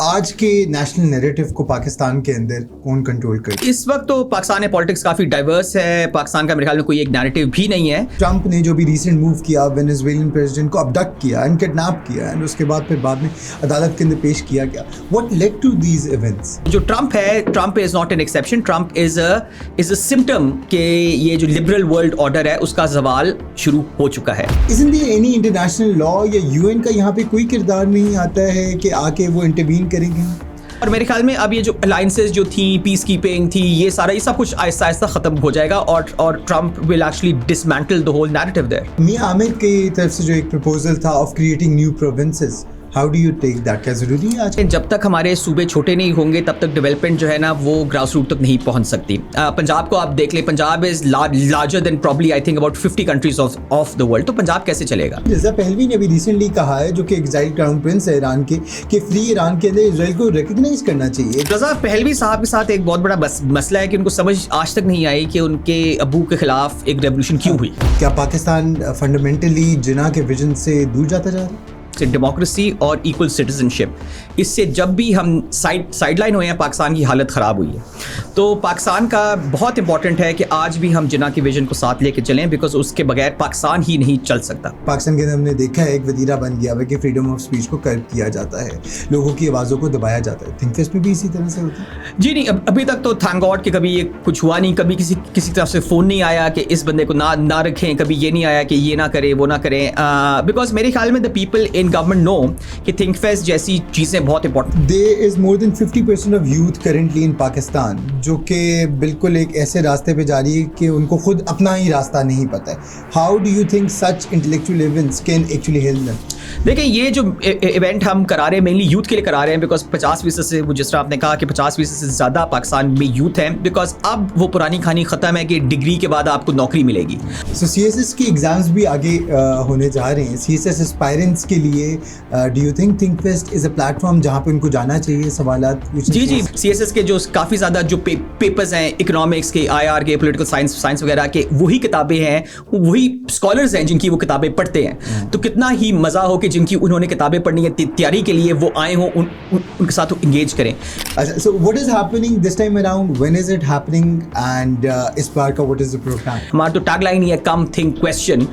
آج کے national narrative کو پاکستان کے اندر کون کنٹرول کرتا ہے؟ اس وقت تو پاکستان میں پالیٹکس کافی ڈائیورس ہے. پاکستان کا میرے خیال میں کوئی ایک نیریٹو بھی نہیں ہے. ٹرمپ نے جو بھی ریسنٹ موو کیا, وینیزویلن پریزیڈنٹ کو ابڈکٹ کیا اینڈ کڈنیپ کیا اینڈ اس کے بعد میں عدالت کے اندر پیش کیا گیا. What lead to these events? جو ٹرمپ ہے, Trump is not an exception. Trump is a symptom کہ یہ جو لبرل ورلڈ آرڈر ہے اس کا زوال شروع ہو چکا ہے. Isn't there any international law یا UN کا یہاں پہ کوئی کردار نہیں آتا ہے کہ آ کے وہ انٹروین کریں گے؟ اور میرے خیال میں اب یہ جو الائنسز جو تھیں, پیس کیپنگ تھی, یہ سب کچھ آہستہ آہستہ ختم ہو جائے گا اور Trump will actually dismantle the whole narrative there. Mian Amir کی طرف سے جو ایک پروپوزل تھا of creating new provinces, how do you take that? کیا ضروری ہے آج؟ جب تک ہمارے صوبے چھوٹے نہیں ہوں گے تب تک ڈیولپمنٹ جو ہے نا وہ گراس روٹ تک نہیں پہنچ سکتی. پنجاب کو آپ دیکھ لیں, Punjab is larger than probably I think about 50 countries of the world. تو پنجاب کیسے چلے گا؟ رضا پہلوی نے بھی ریسنٹلی کہا ہے, جو کہ ایگزائل کراؤن پرنس ہے ایران کے, کہ فری ایران کے اندر اسرائیل کو ریکگنائز کرنا چاہیے. رضا پہلوی صاحب کے ساتھ ایک بہت بڑا مسئلہ ہے کہ ان کو سمجھ آج تک نہیں آئی کہ ان کے ابو کے خلاف ایک ریولیوشن کیوں ہوئی. کیا پاکستان فنڈامنٹلی جناح کے ویژن سے دور جاتا جا رہا ہے؟ ڈیموکریسی اور ایکول سٹیزنشپ, اس سے جب بھی ہم سائڈ لائن ہوئے ہیں پاکستان کی حالت خراب ہوئی ہے. تو پاکستان کا بہت امپورٹنٹ ہے کہ آج بھی ہم جناح کے ویژن کو ساتھ لے کے چلیں, بیکاز اس کے بغیر پاکستان ہی نہیں چل سکتا. پاکستان کے اندر ہم نے دیکھا ہے ایک وتیرہ بن گیا ہے کہ فریڈم آف اسپیچ کو کرب کیا جاتا ہے, لوگوں کی آوازوں کو دبایا جاتا ہے. تھنک فیسٹ میں بھی اسی طرح سے ہوتا ہے؟ جی نہیں, ابھی تک تو تھینک گاڈ کہ کبھی یہ کچھ ہوا نہیں. کبھی کسی طرف سے فون نہیں آیا کہ اس بندے کو نہ رکھیں. کبھی یہ نہیں آیا کہ یہ نہ کرے وہ نہ کریں, بیکاز میرے خیال میں دا پیپل ان گورنمنٹ نو کہ تھنک فیسٹ جیسی چیزیں بہت important. There is more than 50% of youth currently in Pakistan جو کہ بالکل ایک ایسے راستے پہ جا رہی ہے کہ ان کو خود اپنا ہی راستہ نہیں پتہ ہے. How do you think such intellectual events can actually help them? دیکھیں, یہ جو ایونٹ ہم کرا رہے ہیں مینلی یوتھ کے لیے کرا رہے ہیں, بیکاز 50% سے جس طرح آپ نے کہا کہ 50% سے زیادہ پاکستان میں یوتھ ہیں, بیکاز اب وہ پرانی کہانی ختم ہے کہ ڈگری کے بعد آپ کو نوکری ملے گی. So CSS کی ایگزامز بھی آگے ہونے جا رہے ہیں. CSS اسپائرنٹس کے لیے do you think ThinkFest is a platform جہاں پہ ان کو جانا چاہیے, سوالات پوچھنے؟ جی CSS کے جو کافی زیادہ جو پیپرز ہیں اکنامکس کے, IR کے, پولیٹیکل سائنس وغیرہ کے, وہی کتابیں ہیں, وہی اسکالرز ہیں جن کی وہ کتابیں پڑھتے ہیں. تو کتنا ہی مزہ ہو کہ جن کی انہوں نے کتابیں پڑھنی ہے تیاری کے لیے وہ آئے ہوں, ان کے ساتھ انگیج کریں. So what is happening this time around? When is it happening? And اس بار کا what is the program? ہمارا تو ٹیگ لائن ہی ہے کم تھنک کویسچن.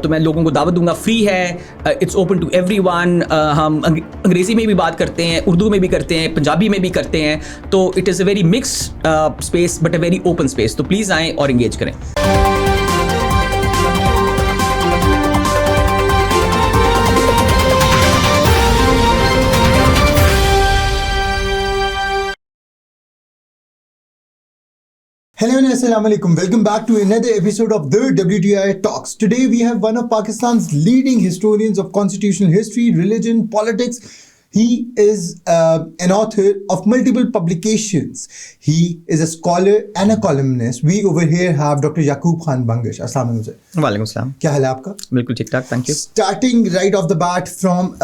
تو میں لوگوں کو دعوت دوں گا, فری ہے, it's open to everyone. ہم انگریزی میں بھی بات کرتے ہیں, اردو میں بھی کرتے ہیں, پنجابی میں بھی کرتے ہیں. تو it is a very mix space but a very open space. تو پلیز آئیں اور انگیج کریں. Hello and assalamu alaikum. Welcome back to another episode of the WTI Talks. Today we have one of Pakistan's leading historians of constitutional history, religion, politics. He is an author of multiple publications. He is a scholar and a columnist. We over here have Dr. Yaqub Khan Bangash. Assalamu alaikum sir. وعلیکم السلام. کیا حال ہے آپ کا؟ بالکل ٹھیک ٹھاک, thank you. Starting right off the bat from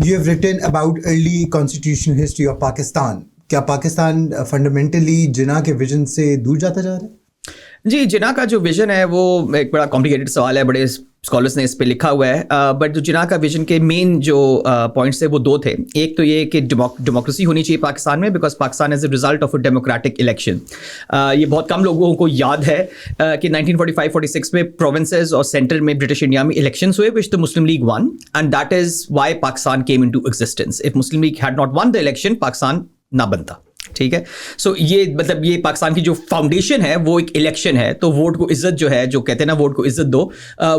you have written about early constitutional history of Pakistan. کیا پاکستان فنڈامنٹلی جناح کے ویژن سے دور جاتا جا رہا ہے؟ جی, جناح کا جو ویژن ہے وہ ایک بڑا کمپلیکیٹڈ سوال ہے, بڑے اسکالرس نے اس پہ لکھا ہوا ہے. بٹ جو جناح کا ویژن کے مین جو پوائنٹس تھے وہ دو تھے. ایک تو یہ کہ ڈیموکریسی ہونی چاہیے پاکستان میں, because Pakistan is a result of a democratic election. یہ بہت کم لوگوں کو یاد ہے کہ 1945-46 میں پروونسز اور سینٹر میں برٹش انڈیا میں الیکشنز ہوئے, which the Muslim League won, and that is why Pakistan came into existence. If Muslim League had not won the election, Pakistan نہ بنتا. ٹھیک ہے. سو یہ مطلب یہ پاکستان کی جو فاؤنڈیشن ہے وہ ایک الیکشن ہے. تو ووٹ کو عزت جو ہے, جو کہتے ہیں نا ووٹ کو عزت دو,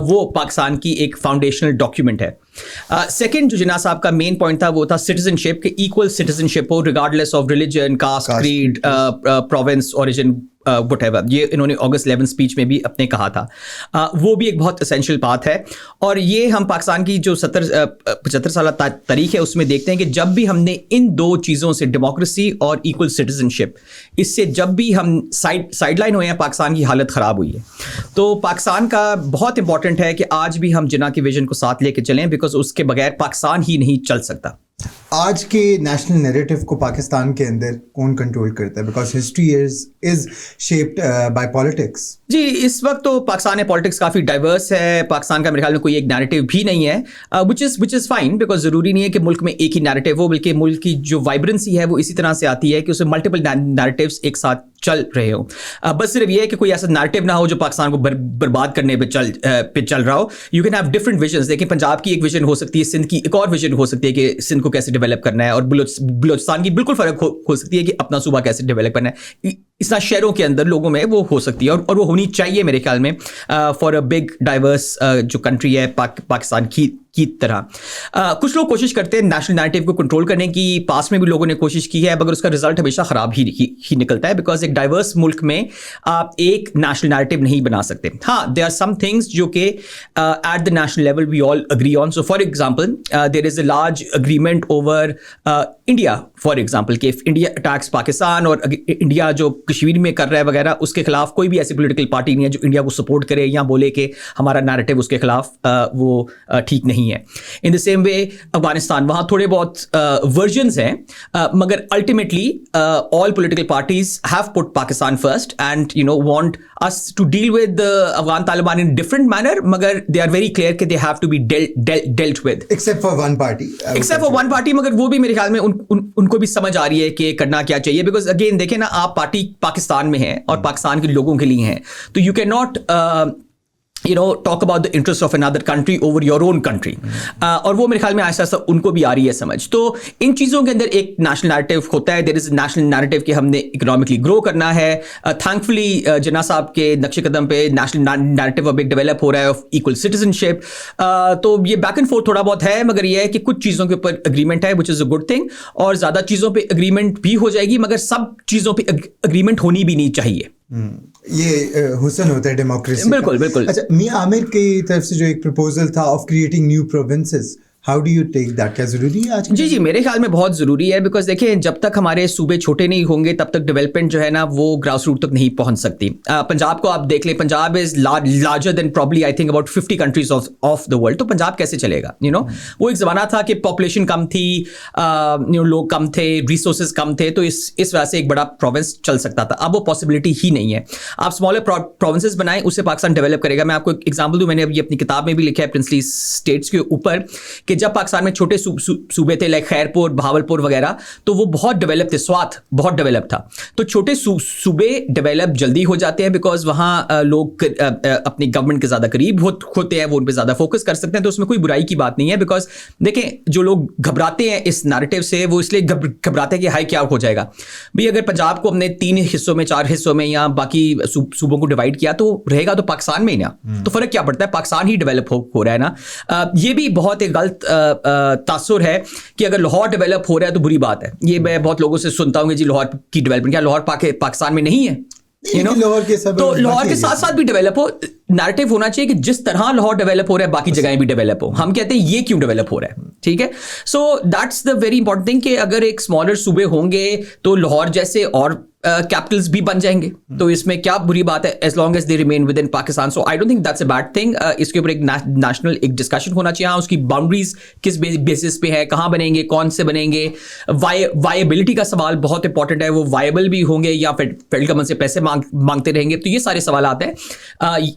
وہ پاکستان کی ایک فاؤنڈیشنل ڈاکیومنٹ ہے. سیکنڈ جو جناح صاحب کا مین پوائنٹ تھا وہ تھا سٹیزنشپ, کہ ایکول سٹیزنشپ ہو regardless of religion, caste, creed, province, origin, whatever. یہ انہوں نے اگست 11 اسپیچ میں بھی اپنے کہا تھا. وہ بھی ایک بہت اسینشیل بات ہے. اور یہ ہم پاکستان کی جو 75 سالہ تاریخ ہے اس میں دیکھتے ہیں کہ جب بھی ہم نے ان دو چیزوں سے, ڈیموکریسی اور ایکول سٹیزنشپ, اس سے جب بھی ہم سائڈ لائن ہوئے ہیں پاکستان کی حالت خراب ہوئی ہے. تو پاکستان کا بہت امپورٹنٹ ہے کہ آج بھی ہم جناح کے ویژن کو ساتھ لے کے چلیں, بیکاز اس کے بغیر پاکستان ہی نہیں چل سکتا. آج کے نیشنل نیریٹو کو پاکستان کے اندر کون کنٹرول کرتا ہے؟ Because history is shaped by politics. جی اس وقت تو پاکستان میں پالیٹکس کافی ڈائیورس ہے. پاکستان کا میرے خیال میں کوئی ایک نیریٹو بھی نہیں ہے, وچ از فائن, بیکاز ضروری نہیں ہے کہ ملک میں ایک ہی نیریٹو ہو, بلکہ ملک کی جو وائبرنسی ہے وہ اسی طرح سے آتی ہے کہ اس میں ملٹیپل نیریٹوز ایک ساتھ چل رہے ہوں. بس صرف یہ ہے کہ کوئی ایسا نیریٹو نہ ہو جو پاکستان کو برباد کرنے پہ چل رہا ہو. You can have different visions. دیکھیں پنجاب کی ایک ویژن ہو سکتی ہے, سندھ کی ایک اور ویژن ہو سکتی ہے کہ سندھ کو کیسے ڈیولپ کرنا ہے, اور بلوچستان کی بالکل فرق ہو سکتی ہے کہ اپنا صوبہ کیسے ڈیولپ کرنا ہے. اس طرح شہروں کے اندر لوگوں میں وہ ہو سکتی ہے, اور وہ ہونی چاہیے میرے خیال میں فار اے بگ ڈائیورس جو کنٹری ہے پاکستان کی طرح. کچھ لوگ کوشش کرتے ہیں نیشنل نیریٹو کو کنٹرول کرنے کی, پاس میں بھی لوگوں نے کوشش کی ہے, مگر اس کا رزلٹ ہمیشہ خراب ہی نکلتا ہے, بیکاز ایک ڈائیورس ملک میں آپ ایک نیشنل نیریٹو نہیں بنا سکتے. ہاں دیر آر سم تھنگس جو کہ at the national level we all agree on. So for example there is a large agreement over India, for example کہ انڈیا اٹیکس پاکستان, اور انڈیا جو کشمیر میں کر رہا ہے وغیرہ, اس کے خلاف کوئی بھی ایسی پولیٹیکل پارٹی نہیں ہے جو انڈیا کو سپورٹ کرے یا بولے کہ ہمارا نیریٹو اس کے خلاف وہ ٹھیک نہیں ہے. ان دا سیم وے افغانستان, وہاں تھوڑے بہت ورژنز ہیں, مگر ultimately all political parties have put Pakistan first and want us to deal with the Afghan Taliban in different manner, مگر they are very clear کہ they have to be dealt with. Except for one party. مگر وہ بھی میرے خیال میں ان کو بھی سمجھ آ رہی ہے کہ کرنا کیا چاہیے, بیکاز اگین دیکھیں نا, آپ پارٹی پاکستان میں ہیں اور پاکستان کے لوگوں کے لیے ہیں, تو you can not talk about the interests of another country over your own country. اور وہ میرے خیال میں آہستہ آہستہ ان کو بھی آ رہی ہے سمجھ. تو ان چیزوں کے اندر ایک نیشنل نیریٹو ہوتا ہے. دیر از اے نیشنل نیریٹو کہ ہم نے اکنامکلی گرو کرنا ہے. تھینکفلی جناح صاحب کے نقش قدم پہ نیشنل نیریٹو اب ایک ڈیولپ ہو رہا ہے آف ایکول سٹیزنشپ. تو یہ بیک اینڈ فورتھ تھوڑا بہت ہے, مگر یہ ہے کہ کچھ چیزوں کے اوپر اگریمنٹ ہے وچ از اے گڈ تھنگ, اور زیادہ چیزوں پہ اگریمنٹ بھی ہو جائے گی, مگر سب چیزوں پہ اگریمنٹ ہونی بھی نہیں چاہیے. یہ حسن ہوتا ہے ڈیموکریسی. بالکل. اچھا, میاں عامر کی طرف سے جو ایک پروپوزل تھا of creating new provinces, how do you take that? کیا ضروری ہے آج؟ جی میرے خیال میں بہت ضروری ہے, بیکاز دیکھیں جب تک ہمارے صوبے چھوٹے نہیں ہوں گے تب تک ڈیولپمنٹ جو ہے نا وہ گراس روٹ تک نہیں پہنچ سکتی. پنجاب کو آپ دیکھ لیں, Punjab is larger than probably I think about 50 countries of the world. تو پنجاب کیسے چلے گا؟ وہ ایک زمانہ تھا کہ پاپولیشن کم تھی, لوگ کم تھے, ریسورسز کم تھے, تو اس وجہ سے ایک بڑا پروونس چل سکتا تھا. اب وہ پاسبلٹی ہی نہیں ہے. آپ اسمالر پروونسز بنائیں, اس سے پاکستان ڈیولپ کرے گا. میں آپ کو ایک ایگزامپل دوں, میں نے ابھی اپنی کتاب میں بھی لکھا ہے پرنسلی اسٹیٹس کے اوپر, کہ جب پاکستان میں چھوٹے صوبے تھے لائک خیرپور, بہاولپور وغیرہ, تو وہ بہت ڈیولپ تھے. سوات بہت ڈیولپ تھا. تو چھوٹے صوبے ڈیولپ جلدی ہو جاتے ہیں بیکاز وہاں لوگ اپنی گورنمنٹ کے زیادہ قریب ہوتے ہیں, وہ ان پہ زیادہ فوکس کر سکتے ہیں. تو اس میں کوئی برائی کی بات نہیں ہے, بیکاز دیکھیں جو لوگ گھبراتے ہیں اس نیریٹو سے, وہ اس لیے گھبراتے ہیں کہ ہائی کیا ہو جائے گا. بھئی اگر پنجاب کو ہم نے 3 حصوں میں 4 حصوں میں یا باقی صوبوں کو ڈیوائڈ کیا تو رہے گا تو پاکستان میں ہی نا, تو فرق کیا پڑتا ہے, پاکستان ہی ڈیولپ ہو رہا ہے نا. یہ بھی بہت ایک غلط تاثر ہے کہ اگر لاہور ڈیولپ ہو رہا ہے تو بری بات ہے. یہ میں بہت لوگوں سے سنتا ہوں کہ جی لاہور کی ڈیولپمنٹ, کیا لاہور پاکستان میں نہیں ہے؟ تو لاہور کے ساتھ ساتھ بھی ڈیولپ ہو. نیریٹو ہونا چاہیے کہ جس طرح لاہور ڈیولپ ہو رہا ہے باقی جگہیں بھی ڈیولپ ہو. ہم کہتے ہیں یہ کیوں ڈیولپ ہو رہا ہے, ٹھیک ہے. So that's the very important thing کہ اگر ایک اسمالر صوبے ہوں گے تو لاہور جیسے اور کیپٹلز بھی بن جائیں گے, تو اس میں کیا بری بات ہے, as long as they remain within Pakistan. So I don't think that's a bad thing. اس کے اوپر ایک نیشنل ایک ڈسکشن ہونا چاہیے. ہاں اس کی باؤنڈریز کس بیسس پہ ہے, کہاں بنیں گے, کون سے بنیں گے, وائبلٹی کا سوال بہت امپورٹنٹ ہے, وہ وائبل بھی ہوں گے یا فیڈرل گورنمنٹ سے پیسے مانگتے رہیں گے. تو یہ سارے سوالات ہیں,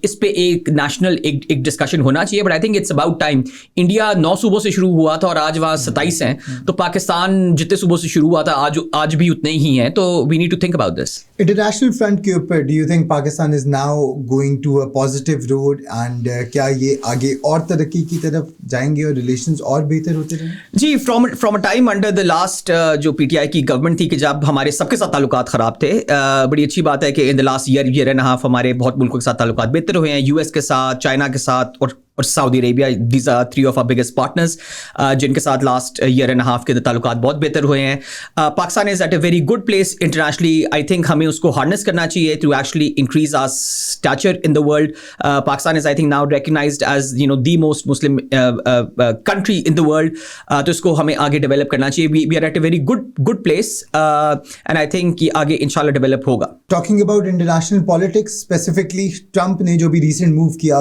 اس پہ ایک نیشنل ایک ڈسکشن ہونا چاہیے. But I think it's about time. India 9 صوبوں سے شروع ہوا تھا اور آج وہاں 27 ہیں, تو پاکستان جتنے صوبوں سے شروع ہوا تھا آج بھی اتنے ہی ہیں. تو we need to think about this. International front کے اوپر do you think Pakistan is now going to a positive road, and کیا یہ آگے اور ترقی کی طرف جائیں گے اور ریلیشنز اور بہتر ہوتے رہیں؟ جی from a time under the last جو پی ٹی آئی کی گورنمنٹ تھی کہ جب ہمارے سب کے ساتھ تعلقات خراب تھے, بڑی اچھی بات ہے کہ in the last year and half ہمارے بہت ملکوں کے ساتھ تعلقات بہتر ہوئے ہیں. یو ایس کے ساتھ, چائنا کے ساتھ اور Saudi Arabia. These are 3 of our biggest partners جن کے ساتھ لاسٹ ایئر اینڈ ہاف کے تعلقات بہت بہتر ہوئے ہیں. Pakistan is at a very good place internationally. I think ہمیں اس کو ہارنس کرنا چاہیے to actually increase our stature in the world. Pakistan is I think now recognized as the most Muslim country in the world. تو اس کو ہمیں آگے ڈیولپ کرنا چاہیے. We are at a very good place, and I think یہ آگے انشاءاللہ ڈیولپ ہوگا. Talking about international politics specifically, Trump نے جو بھی ریسنٹ موو کیا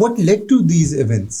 What led to these events?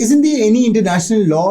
isn't there any international law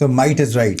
So might is right.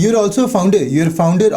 You're also founder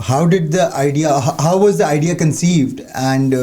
How was the idea conceived and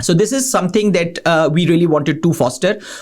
So this is something that we really wanted to foster,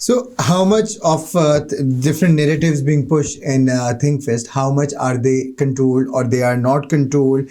So how much of different narratives being pushed in ThinkFest, how much are they controlled or they are not controlled?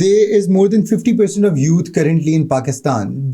There is more than 50% of youth currently in Pakistan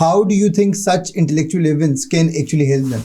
How do you think such intellectual events can actually help them?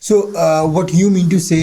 So what you mean to say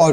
or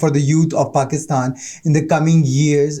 for the youth of Pakistan in the coming years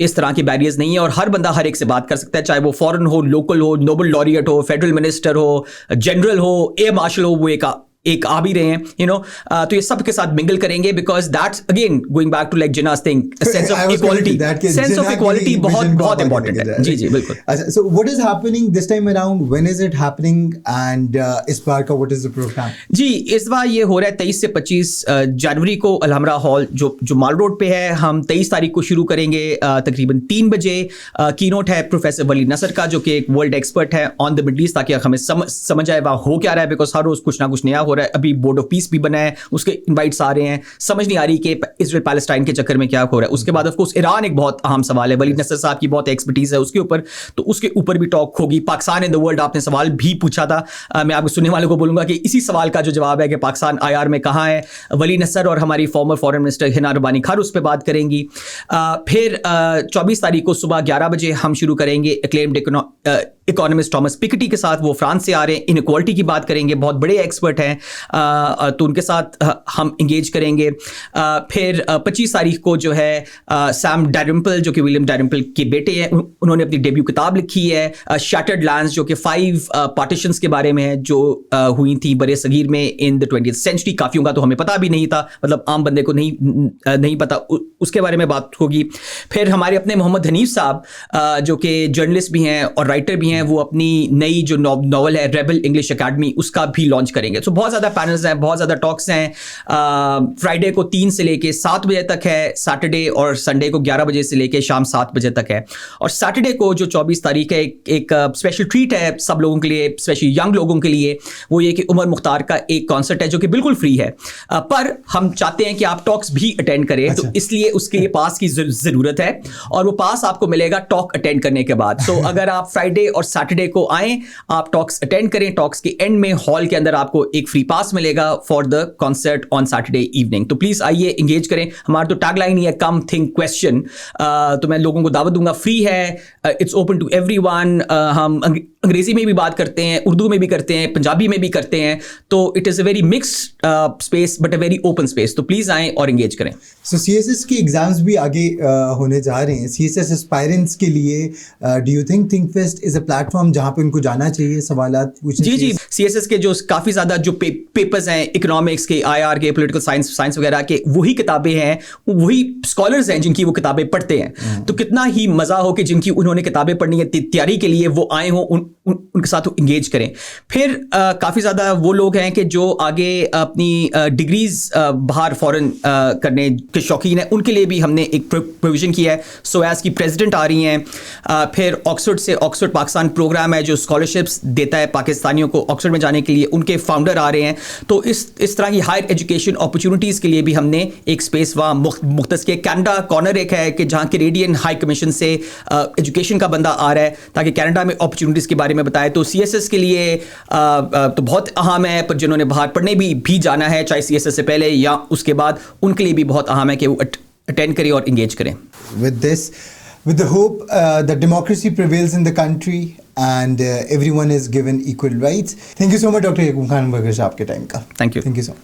اس طرح کے barriers نہیں ہیں اور ہر بندہ ہر ایک سے بات کر سکتا ہے, چاہے وہ فورن ہو, لوکل ہو, نوبل لوریٹ ہو, فیڈرل منسٹر ہو, جنرل ہو, ایئر مارشل ہو, وہ ایک آ بھی رہے ہیں, تو یہ سب کے ساتھ منگل کریں گے, because that's again going back to like Jinnah's thing, sense of equality بہت امپورٹنٹ ہے. جی جی بالکل. So what is happening this time around? When is it happening? And اس بار کا what is the program? جی اس بار یہ ہو رہا ہے 23 سے 25 جنوری کو الحمرہ ہال جو مال روڈ پہ ہے. ہم 23 تاریخ کو شروع کریں گے تقریباً 3 بجے. کی نوٹ ہے پروفیسر ولی نصر کا, جو کہ ایک ورلڈ ایکسپرٹ ہے آن دا مڈل ایسٹ, تاکہ ہمیں سمجھ آئے وہاں ہو کیا رہا ہے, بیکاز ہر روز کچھ نہ کچھ نیا ہو رہا ہے. ابھی بورڈ آف پیس بھی بنا ہے, اس کے انوائٹس آ رہے ہیں, سمجھ نہیں آ رہی کہ اسرائیل پیلسٹائن کے چکر میں کیا ہو رہا ہے. اس کے بعد آف کورس ایران ایک بہت اہم سوال ہے, ولی نصر صاحب کی بہت ایکسپرٹیز ہے اس کے اوپر, تو اس کے اوپر بھی ٹاک ہوگی. پاکستان ان دا ورلڈ آپ نے سوال بھی پوچھا تھا, میں آپ کو سننے والوں کو بولوں گا کہ اسی سوال کا جو جواب ہے کہ پاکستان آئی آر میں کہاں ہے. ولی نصر اور ہماری فارمر فارن منسٹر ہنا ربانی خار اس پہ بات کریں گی. پھر 24 تاریخ کو صبح 11 بجے ہم شروع کریں گے اکلیمڈ اکانومسٹ تھامس پیکٹی کے ساتھ. وہ فرانس سے آ رہے ہیں, انکوالٹی کی بات کریں گے, بہت بڑے ایکسپرٹ ہیں, تو ان کے ساتھ ہم انگیج کریں گے. پھر 25 تاریخ کو جو ہے سیم ڈیرمپل, جو کہ ولیم ڈیرمپل کے بیٹے ہیں, انہوں نے اپنی ڈیبیو کتاب لکھی ہے شیٹرڈ لینڈز, جو کہ 5 پارٹیشنز کے بارے میں ہے جو ہوئی تھیں برے صغیر میں ان دا 20th سینچری. کافیوں کا تو ہمیں پتہ بھی نہیں تھا, مطلب عام بندے کو نہیں پتہ, اس کے بارے میں بات ہوگی. پھر ہمارے اپنے محمد حنیف صاحب جو کہ جرنلسٹ بھی ہیں اور رائٹر بھی ہیں, وہ اپنی نئی جو ناول ہے ریبل انگلش اکیڈمی, اس کا بھی لانچ کریں گے. سو بہت زیادہ پینلز ہیں, بہت زیادہ ٹاکس ہیں. فرائیڈے کو 3 سے لے کے 7 بجے تک ہے, سیٹرڈے اور سنڈے کو 11 بجے سے لے کے شام 7 بجے تک ہے. اور سیٹرڈے کو جو 24 تاریخ ہے ایک اسپیشل ٹریٹ ہے سب لوگوں کے لیے, اسپیشلی ینگ لوگوں کے لیے. وہ یہ کہ عمر مختار کا ایک کانسرٹ ہے جو کہ بالکل فری ہے, پر ہم چاہتے ہیں کہ آپ ٹاکس بھی اٹینڈ کریں, تو اس لیے اس کے لیے پاس کی ضرورت ہے, اور وہ پاس آپ کو ملے گا ٹاک اٹینڈ کرنے کے بعد. سو اگر آپ فرائیڈے اور سیٹرڈے کو آئیں, آپ ٹاکس اٹینڈ کریں, ٹاکس کے اینڈ میں ہال کے اندر آپ کو ایک فری پاس ملے گا for the concert on Saturday evening. تو پلیز آئیے, انگیج کریں. ہمارا تو ٹیگ لائن ہی ہے کم تھنک کویسچن, تو میں لوگوں کو دعوت دوں گا, فری ہے, it's open to everyone. ہم انگریزی میں بھی بات کرتے ہیں, اردو میں بھی کرتے ہیں, پنجابی میں بھی کرتے ہیں, تو it is a very mixed space but a very open space. تو پلیز آئیں اور انگیج کریں. سو سی ایس ایس کی ایگزامس بھی آگے ہونے جا رہے ہیں. سی ایس ایس اسپائرنٹس کے لیے do you think fest is a platform جہاں پہ ان کو جانا چاہیے, سوالات پوچھنے؟ جی سی ایس ایس کے جو کافی زیادہ جو پیپرز ہیں اکنامکس کے, آئی آر کے, پولیٹیکل سائنس وغیرہ کے, وہی کتابیں ہیں, وہی اسکالرز ہیں جن کی وہ کتابیں پڑھتے ہیں. تو کتنا ہی مزہ ہو کہ جن کی انہوں نے کتابیں پڑھنی ہے تیاری کے لیے وہ آئے ہوں, ان کے ساتھ انگیج کریں. پھر کافی زیادہ وہ لوگ ہیں کہ جو آگے اپنی ڈگریز باہر فورن کرنے کے شوقین ہیں, ان کے لیے بھی ہم نے ایک پروویژن کیا ہے. سویاز کی پریزیڈنٹ آ رہی ہیں. پھر آکسفورڈ سے آکسفورڈ پاکستان پروگرام ہے جو اسکالرشپس دیتا ہے پاکستانیوں کو آکسفورڈ میں جانے کے لیے, ان کے فاؤنڈر آ رہے ہیں. تو اس طرح کی ہائر ایجوکیشن اپرچونیٹیز کے لیے بھی ہم نے ایک اسپیس وہاں مختص کیا. کینیڈا کارنر ایک ہے کہ جہاں کینیڈین ہائی کمیشن سے ایجوکیشن کا بندہ آ رہا ہے تاکہ کینیڈا میں اپرچونیٹیز کے بارے میں بتائے. تو سی ایس ایس کے لیے تو بہت اہم ہے, پر جنہوں نے باہر پڑھنے بھی جانا ہے, چاہے سی ایس ایس سے پہلے یا اس کے بعد, ان کے لیے بھی بہت اہم ہے کہ وہ اٹینڈ کریں اور انگیج کریں. With the hope that democracy prevails in the country and everyone is given equal rights. Thank you so much, Dr. Yaqub Khan Burger, آپ کے ٹائم کا. Thank you. Thank you so much.